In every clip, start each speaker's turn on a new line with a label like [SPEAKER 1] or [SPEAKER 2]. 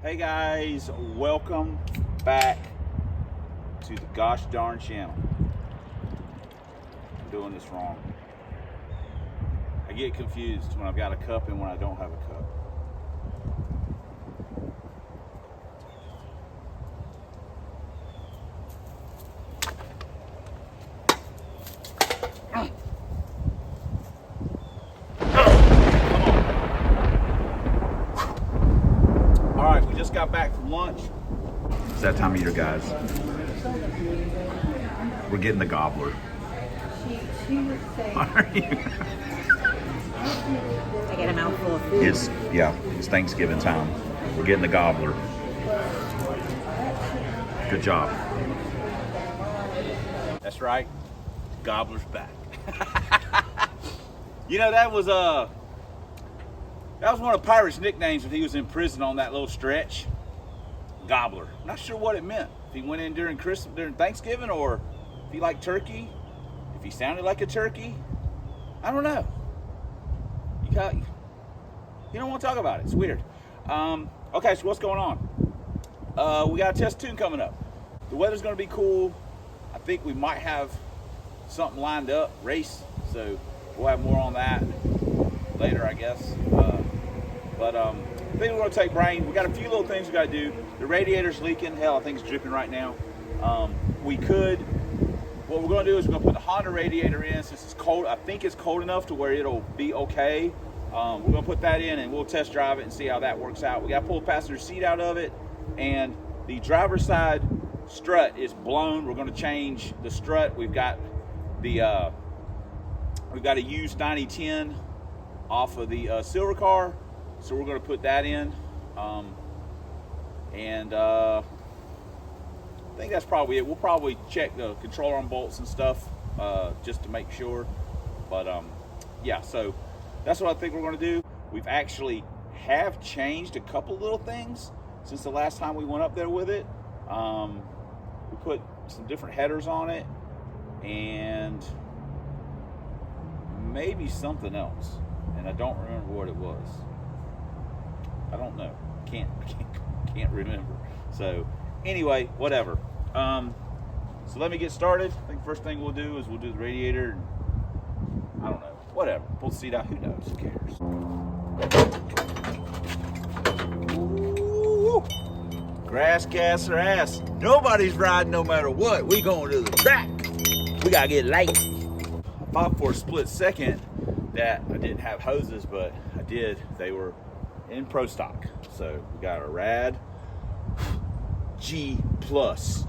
[SPEAKER 1] Hey guys, welcome back to the gosh darn channel. I'm doing this wrong. I get confused when I've got a cup and when I don't have a cup. Just got back from lunch. It's that time of year, guys. We're getting the gobbler. Are you?
[SPEAKER 2] I get a mouthful of food.
[SPEAKER 1] It's Thanksgiving time. We're getting the gobbler. Good job. That's right. Gobbler's back. You know, that was one of Pirate's nicknames when he was in prison on that little stretch. Gobbler. I'm not sure what it meant. If he went in during Thanksgiving, or if he liked turkey, if he sounded like a turkey. I don't know. You don't want to talk about it. It's weird. Okay, so what's going on? We got a test TOON coming up. The weather's going to be cool. I think we might have something lined up, race. So we'll have more on that later, I guess. I think we're going to take brain. We got a few little things we got to do. The radiator's leaking. Hell, I think it's dripping right now. What we're going to do is we're going to put the Honda radiator in since it's cold. I think it's cold enough to where it'll be okay. We're going to put that in and we'll test drive it and see how that works out. We got to pull the passenger seat out of it, and the driver's side strut is blown. We're going to change the strut. We've got a used 9010 off of the silver car. So we're going to put that in, I think that's probably it. We'll probably check the control arm bolts and stuff just to make sure. But yeah, so that's what I think we're going to do. We've actually have changed a couple little things since the last time we went up there with it. We put some different headers on it and maybe something else, and I don't remember what it was. I don't know. Can't remember. So anyway, whatever. So let me get started. I think first thing we'll do is we'll do the radiator. And I don't know. Whatever. Pull the seat out. Who knows? Who cares? Ooh. Grass, gas, or ass. Nobody's riding no matter what. We going to the track. We gotta get late. I thought for a split second that I didn't have hoses, but I did. They were in pro stock. So we got a rad G plus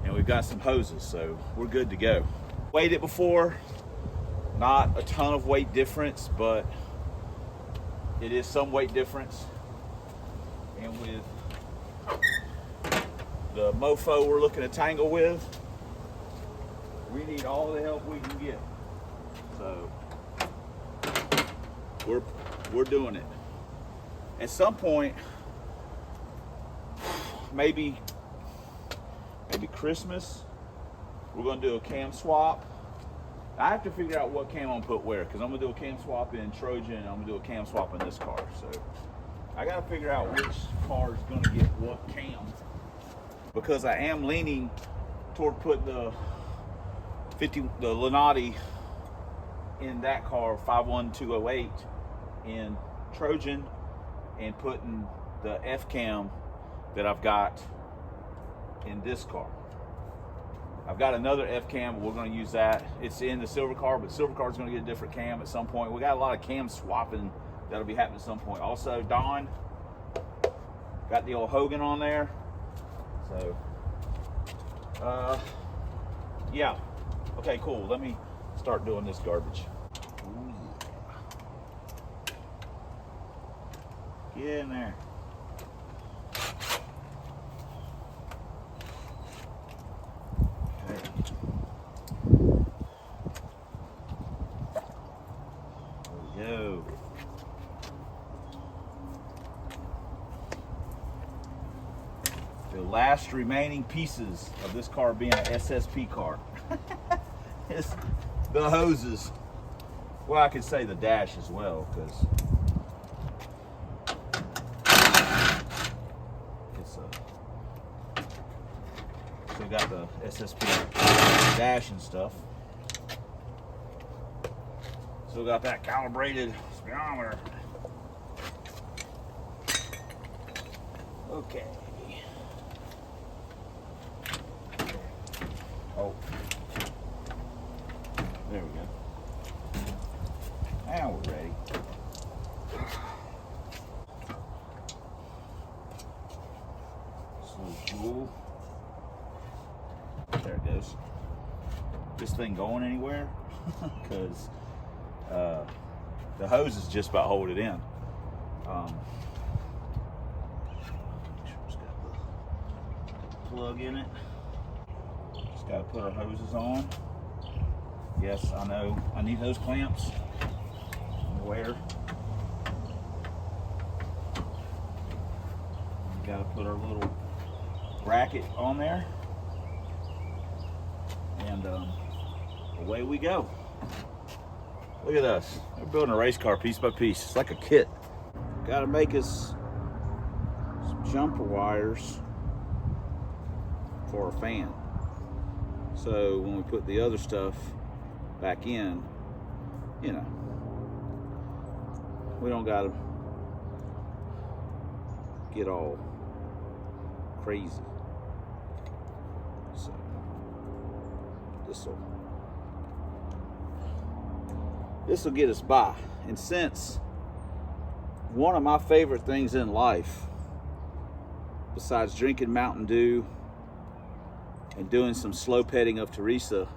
[SPEAKER 1] and we've got some hoses, so we're good to go. Weighed it before, not a ton of weight difference, but it is some weight difference. And with the mofo we're looking to tangle with, we need all the help we can get. So we're doing it. At some point, maybe Christmas, we're going to do a cam swap. I have to figure out what cam I'm going to put where, because I'm going to do a cam swap in Trojan and I'm going to do a cam swap in this car. So I got to figure out which car is going to get what cam, because I am leaning toward putting the Lenati in that car, 51208 in Trojan, and putting the F cam that I've got in this car. I've got another F cam, but we're going to use that. It's in the silver car, but silver car is going to get a different cam at some point. We got a lot of cam swapping that'll be happening at some point. Also, Don got the old Hogan on there. So, yeah. Okay, cool. Let me start doing this garbage. Ooh, yeah. Get in there. Go. The last remaining pieces of this car being an SSP car is the hoses. Well, I could say the dash as well, because Still got the SSP dash and stuff. Still got that calibrated speedometer. Okay. Oh. There we go. Now we're ready. Slow jewel. There it goes. This thing going anywhere? Because the hose is just about holding it in. Just got the plug in it. Just got to put our hoses on. Yes, I know. I need hose clamps. Where? You got to put our little bracket on there. And away we go. Look at us. We're building a race car piece by piece. It's like a kit. Got to make us some jumper wires for a fan. So when we put the other stuff back in, you know, we don't got to get all crazy. So this will get us by. And since one of my favorite things in life, besides drinking Mountain Dew and doing some slow petting of Teresa,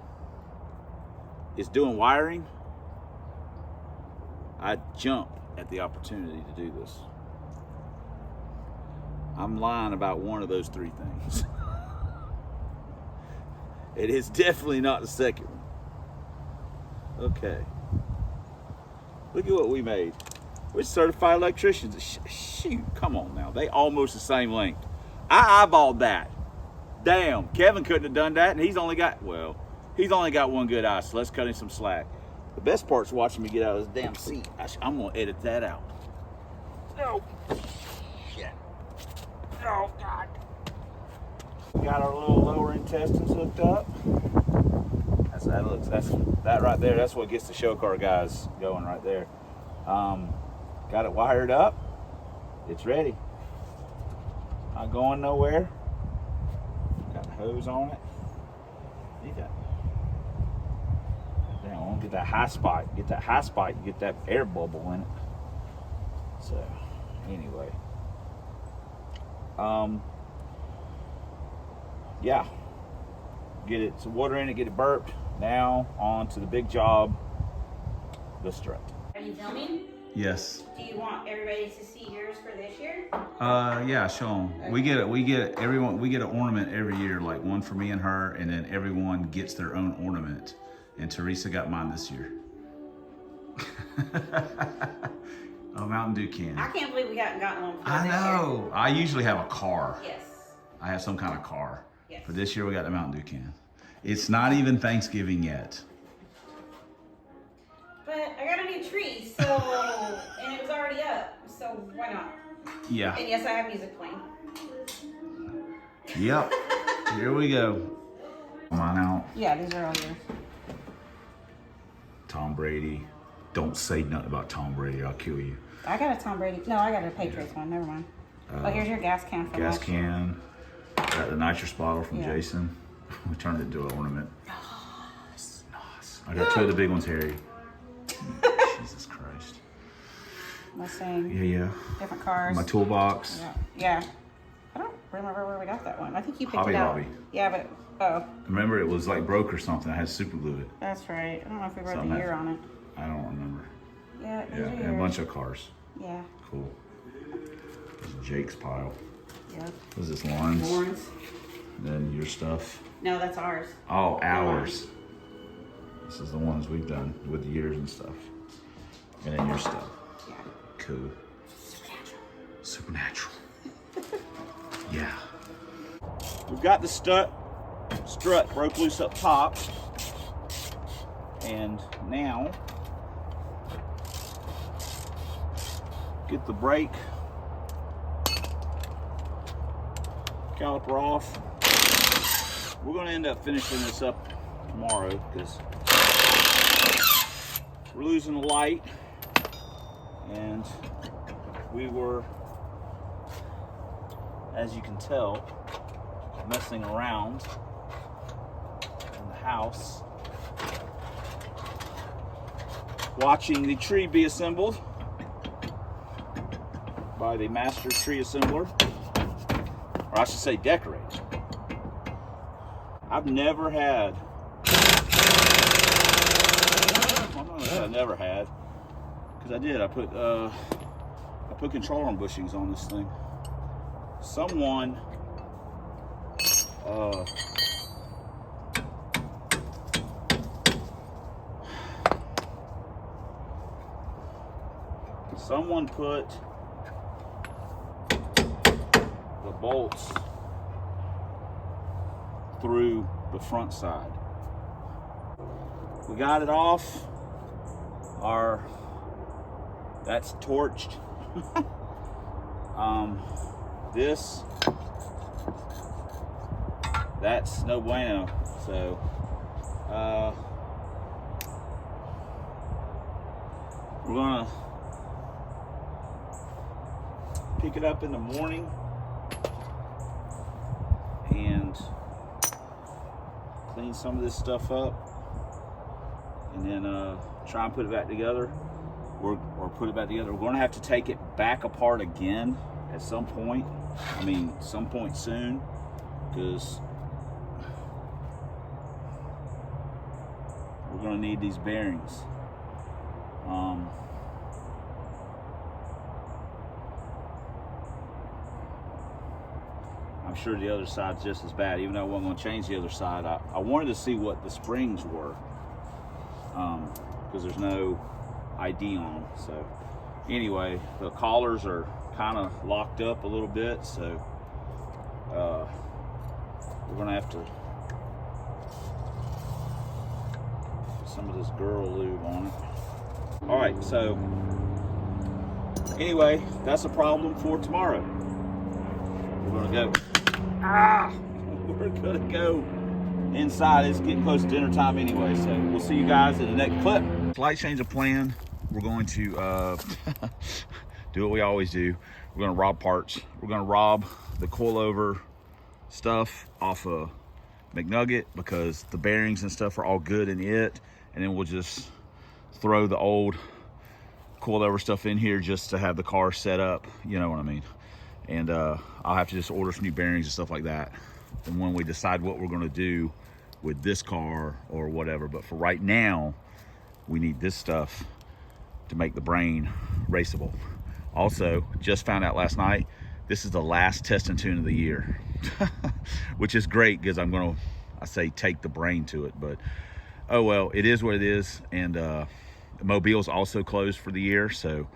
[SPEAKER 1] is doing wiring, I jump at the opportunity to do this. I'm lying about one of those three things. It is definitely not the second one. Okay. Look at what we made. We're certified electricians. Shoot, come on now. They almost the same length. I eyeballed that. Damn, Kevin couldn't have done that, and he's only got one good eye, so let's cut him some slack. The best part's watching me get out of this damn seat. I'm gonna edit that out. No. Shit. Oh, God. We got our little lower intestines hooked up. That right there, that's what gets the show car guys going right there. Got it wired up. It's ready. Not going nowhere. Got the hose on it. Need that. Damn, I want to get that high spike. Get that high spike, get that air bubble in it. So, anyway. Yeah. Get it some water in it, get it burped. Now on to the big job, the strut.
[SPEAKER 2] Are you filming?
[SPEAKER 3] Yes.
[SPEAKER 2] Do you want everybody to see yours for this year?
[SPEAKER 3] Yeah, show them. Okay. We get an ornament every year, like one for me and her, and then everyone gets their own ornament. And Teresa got mine this year. A Mountain Dew can.
[SPEAKER 2] I can't believe we haven't gotten one for
[SPEAKER 3] I
[SPEAKER 2] this
[SPEAKER 3] know.
[SPEAKER 2] year.
[SPEAKER 3] I usually have a car.
[SPEAKER 2] Yes.
[SPEAKER 3] I have some kind of car.
[SPEAKER 2] Yes.
[SPEAKER 3] But this year we got the Mountain Dew can. It's not even Thanksgiving yet.
[SPEAKER 2] But I got a new tree, so and it was already up, so why not?
[SPEAKER 3] Yeah.
[SPEAKER 2] And yes, I have music playing.
[SPEAKER 3] Yep. Here we go. Come on out.
[SPEAKER 2] Yeah, these are all yours.
[SPEAKER 3] Tom Brady. Don't say nothing about Tom Brady. I'll kill you.
[SPEAKER 2] I got a Tom Brady. No, I got a Patriots one. Never mind. Oh, here's your gas can from
[SPEAKER 3] Gas
[SPEAKER 2] last year.
[SPEAKER 3] can. Got the nitrous bottle from
[SPEAKER 2] Yeah.
[SPEAKER 3] Jason. We turned it into an ornament. Nice. I got two of the big ones, Harry. Jesus Christ.
[SPEAKER 2] Mustang.
[SPEAKER 3] Yeah.
[SPEAKER 2] Different cars.
[SPEAKER 3] My toolbox.
[SPEAKER 2] Yeah. I don't remember where we got that one. I think you picked
[SPEAKER 3] Hobby
[SPEAKER 2] it out.
[SPEAKER 3] Lobby.
[SPEAKER 2] Yeah, but
[SPEAKER 3] Remember, it was like broke or something. I had to super glue it.
[SPEAKER 2] that's right. I don't know if we wrote
[SPEAKER 3] Something
[SPEAKER 2] the year on it.
[SPEAKER 3] I don't remember.
[SPEAKER 2] Yeah, these
[SPEAKER 3] Yeah,
[SPEAKER 2] are
[SPEAKER 3] and a
[SPEAKER 2] yours.
[SPEAKER 3] bunch of cars.
[SPEAKER 2] Yeah.
[SPEAKER 3] Cool. This is Jake's pile.
[SPEAKER 2] Yep.
[SPEAKER 3] This is Lauren's.
[SPEAKER 2] Lawrence.
[SPEAKER 3] Then your stuff.
[SPEAKER 2] No, that's ours.
[SPEAKER 3] Oh, ours. This is the ones we've done with the years and stuff. And then your stuff.
[SPEAKER 2] Yeah.
[SPEAKER 3] Cool. Supernatural. Yeah.
[SPEAKER 1] We've got the strut broke loose up top. And now, get the brake caliper off. we're gonna end up finishing this up tomorrow because we're losing the light, and we were, as you can tell, messing around in the house, watching the tree be assembled by the master tree assembler, or I should say decorator. I've never had, well, I'm not gonna say I never had, because I did. I put control arm bushings on this thing. Someone put the bolts through the front side. We got it off. That's torched. That's no bueno. So we're gonna pick it up in the morning and clean some of this stuff up, and then try and put it back together, or put it back together. We're gonna have to take it back apart again at some point. I mean, some point soon, because we're gonna need these bearings. I'm sure the other side's just as bad, even though I wasn't going to change the other side. I wanted to see what the springs were, because there's no ID on them. So anyway, the collars are kind of locked up a little bit, so we're going to have to put some of this girl lube on it. All right, so anyway, that's a problem for tomorrow. We're going to go. We're gonna go inside. It's getting close to dinner time anyway, so we'll see you guys in the next clip. Slight change of plan. We're going to do what we always do. We're gonna rob parts. We're gonna rob the coilover stuff off of McNugget, because the bearings and stuff are all good in it, and then we'll just throw the old coilover stuff in here just to have the car set up, you know what I mean. And I'll have to just order some new bearings and stuff like that, and when we decide what we're going to do with this car or whatever. But for right now, we need this stuff to make the brain raceable. Also, just found out last night, this is the last test and tune of the year, which is great, because I'm going to, I say, take the brain to it. But oh well, it is what it is. And Mobile's also closed for the year, so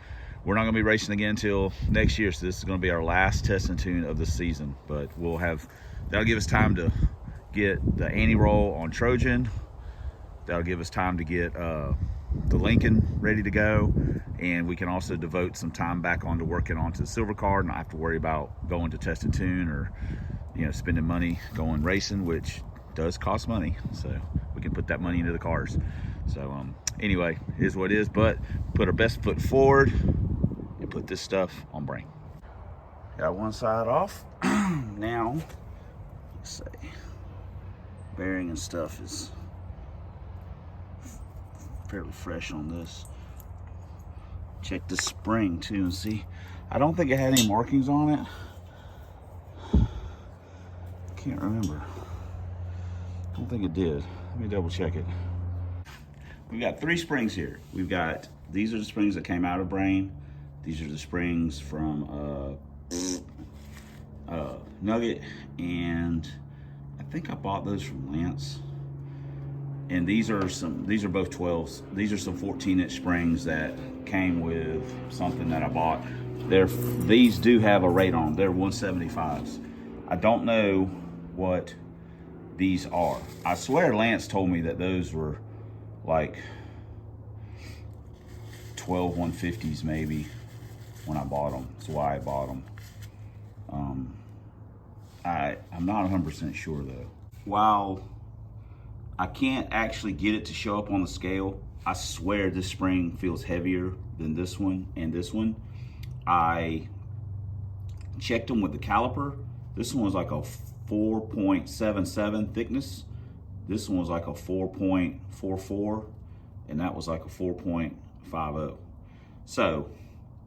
[SPEAKER 1] we're not going to be racing again until next year. So this is going to be our last test and tune of the season. But we'll have, that'll give us time to get the anti-roll on Trojan. That'll give us time to get the Lincoln ready to go, and we can also devote some time back onto working onto the silver car, not have to worry about going to test and tune, or spending money going racing, which does cost money. So we can put that money into the cars. So anyway, it is what it is. But put our best foot forward and put this stuff on brain. Got one side off. Now, let's see, bearing and stuff is fairly fresh on this. Check the spring too and see. I don't think it had any markings on it. Can't remember. I don't think it did. Let me double check it. We've got 3 springs here. We've got, these are the springs that came out of brain. These are the springs from Nugget, and I think I bought those from Lance. And these are both 12s. These are some 14-inch springs that came with something that I bought. These do have a rate on them. They're 175s. I don't know what these are. I swear Lance told me that those were like 12 150s maybe when I bought them. That's why I bought them. I'm not 100% sure though.
[SPEAKER 3] while I can't actually get it to show up on the scale, I swear this spring feels heavier than this one and this one. I checked them with the caliper. This one was like a 4.77 thickness. This one was like a 4.44, and that was like a 4.50. So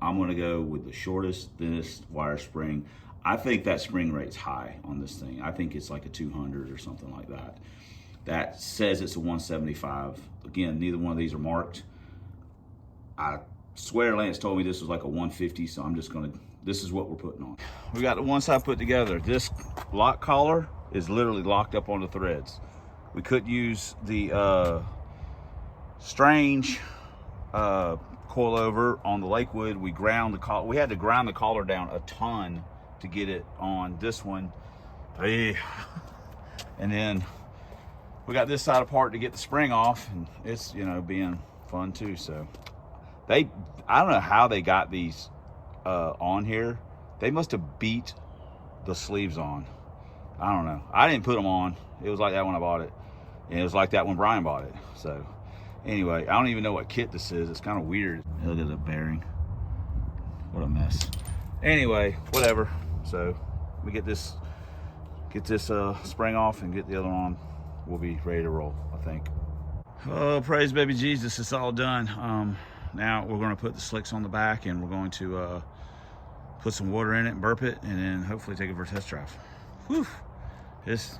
[SPEAKER 3] I'm gonna go with the shortest, thinnest wire spring. I think that spring rate's high on this thing. I think it's like a 200 or something like that. That says it's a 175. Again, neither one of these are marked. I swear Lance told me this was like a 150, so I'm just gonna, this is what we're putting on. We got the one side put together. This lock collar is literally locked up on the threads. We could use the strange coilover on the Lakewood. We ground the collar. We had to ground the collar down a ton to get it on this one. And then we got this side apart to get the spring off, and it's, you know, being fun too. So I don't know how they got these on here. They must have beat the sleeves on. I don't know. I didn't put them on. It was like that when I bought it, and it was like that when Brian bought it. So anyway, I don't even know what kit this is. It's kind of weird. Look at the bearing. What a mess. Anyway, whatever. So we get this spring off and get the other one on. We'll be ready to roll, I think. Oh, praise baby Jesus, it's all done. Now we're gonna put the slicks on the back, and we're going to put some water in it and burp it, and then hopefully take it for a test drive. Whew. This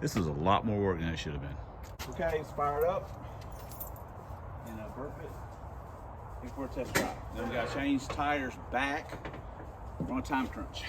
[SPEAKER 3] was a lot more work than it should have been. Okay, it's fired up. And burp it. Take it for a test drive. Then we gotta change tires back. We're on a time crunch.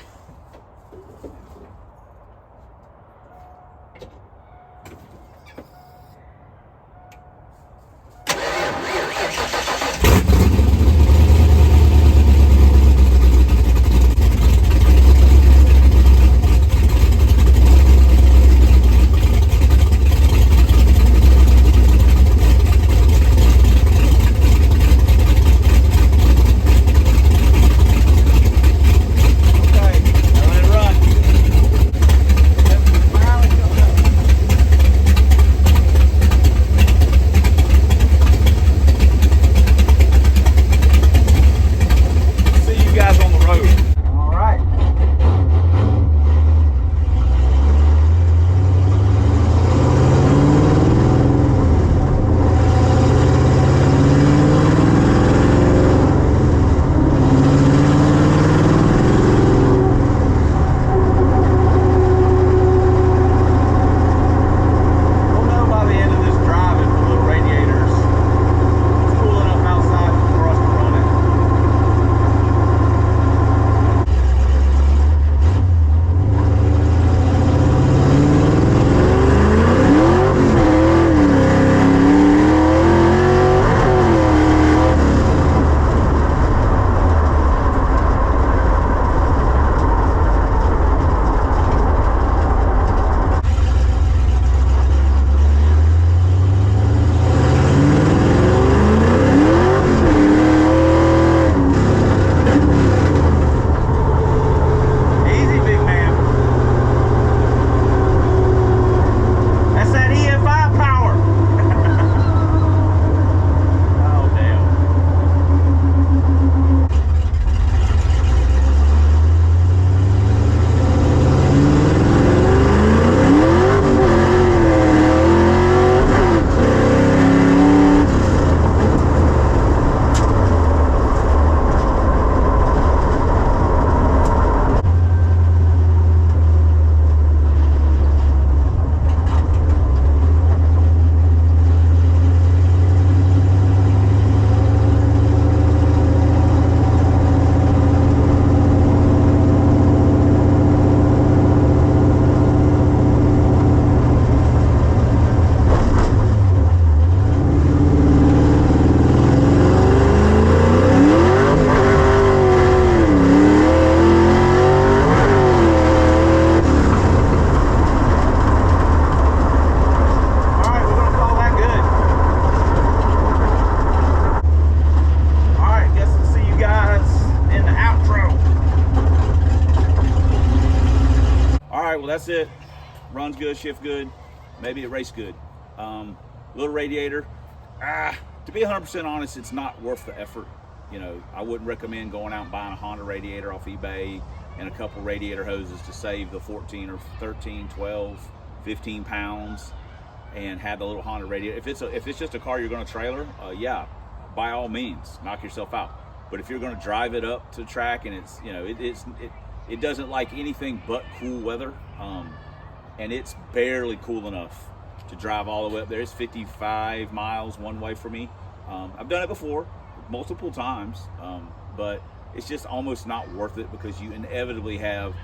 [SPEAKER 3] That's it.
[SPEAKER 1] runs good, shift good, maybe it race good. Little radiator, to be 100% honest, it's not worth the effort. You know, I wouldn't recommend going out and buying a Honda radiator off eBay and a couple radiator hoses to save the 14 or 13, 12, 15 pounds and have the little Honda radiator. If it's just a car you're going to trailer, yeah, by all means, knock yourself out. But if you're going to drive it up to the track and it's, you know, it doesn't like anything but cool weather, and it's barely cool enough to drive all the way up there. It's 55 miles one way for me. I've done it before, multiple times, but it's just almost not worth it because you inevitably have,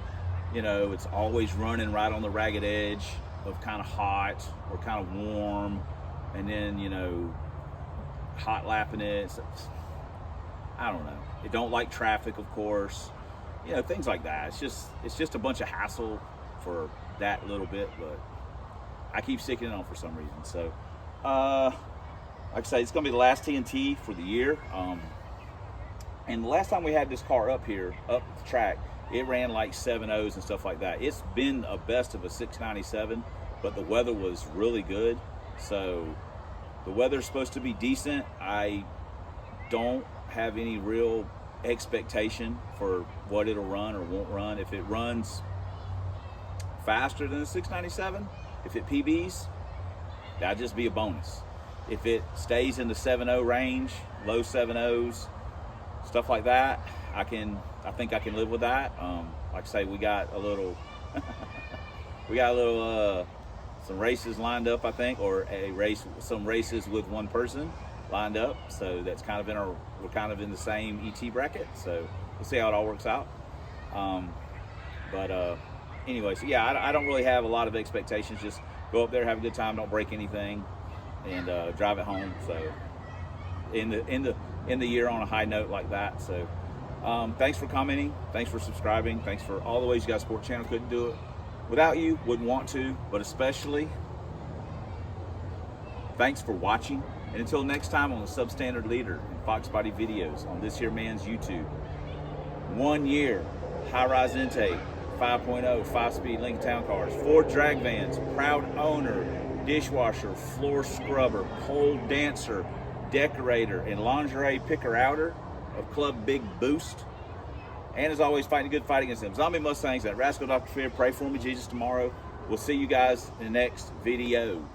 [SPEAKER 1] you know, it's always running right on the ragged edge of kind of hot or kind of warm, and then, you know, hot lapping it. So, I don't know. It don't like traffic, of course. You know, things like that. It's just a bunch of hassle for that little bit, but I keep sticking it on for some reason. So, like I say, it's gonna be the last TNT for the year. And the last time we had this car up here, up the track, it ran like 7.0s and stuff like that. It's been a best of a 697, but the weather was really good. So the weather's supposed to be decent. I don't have any real expectation for what it'll run or won't run. If it runs faster than the 697, if it PBs, that'll just be a bonus. If it stays in the 7.0 range, low 7.0s, stuff like that, I think I can live with that. Like I say, we got a little some races lined up, I think, or some races with one person lined up. So that's kind of we're kind of in the same ET bracket. So we'll see how it all works out. Anyway, so yeah, I don't really have a lot of expectations. Just go up there, have a good time, don't break anything, and drive it home. So in the year on a high note like that. So thanks for commenting, thanks for subscribing, thanks for all the ways you guys support the channel. Couldn't do it without you, wouldn't want to, but especially thanks for watching. And until next time on the Substandard Leader and Fox Body videos on this here man's YouTube. 1 year, high-rise intake, 5.0, 5-speed Lincoln Town Cars, 4 drag vans, proud owner, dishwasher, floor scrubber, pole dancer, decorator, and lingerie picker-outer of Club Big Boost. And as always, fighting a good fight against them zombie Mustangs, that rascal Dr. Fear. Pray for me, Jesus, tomorrow. We'll see you guys in the next video.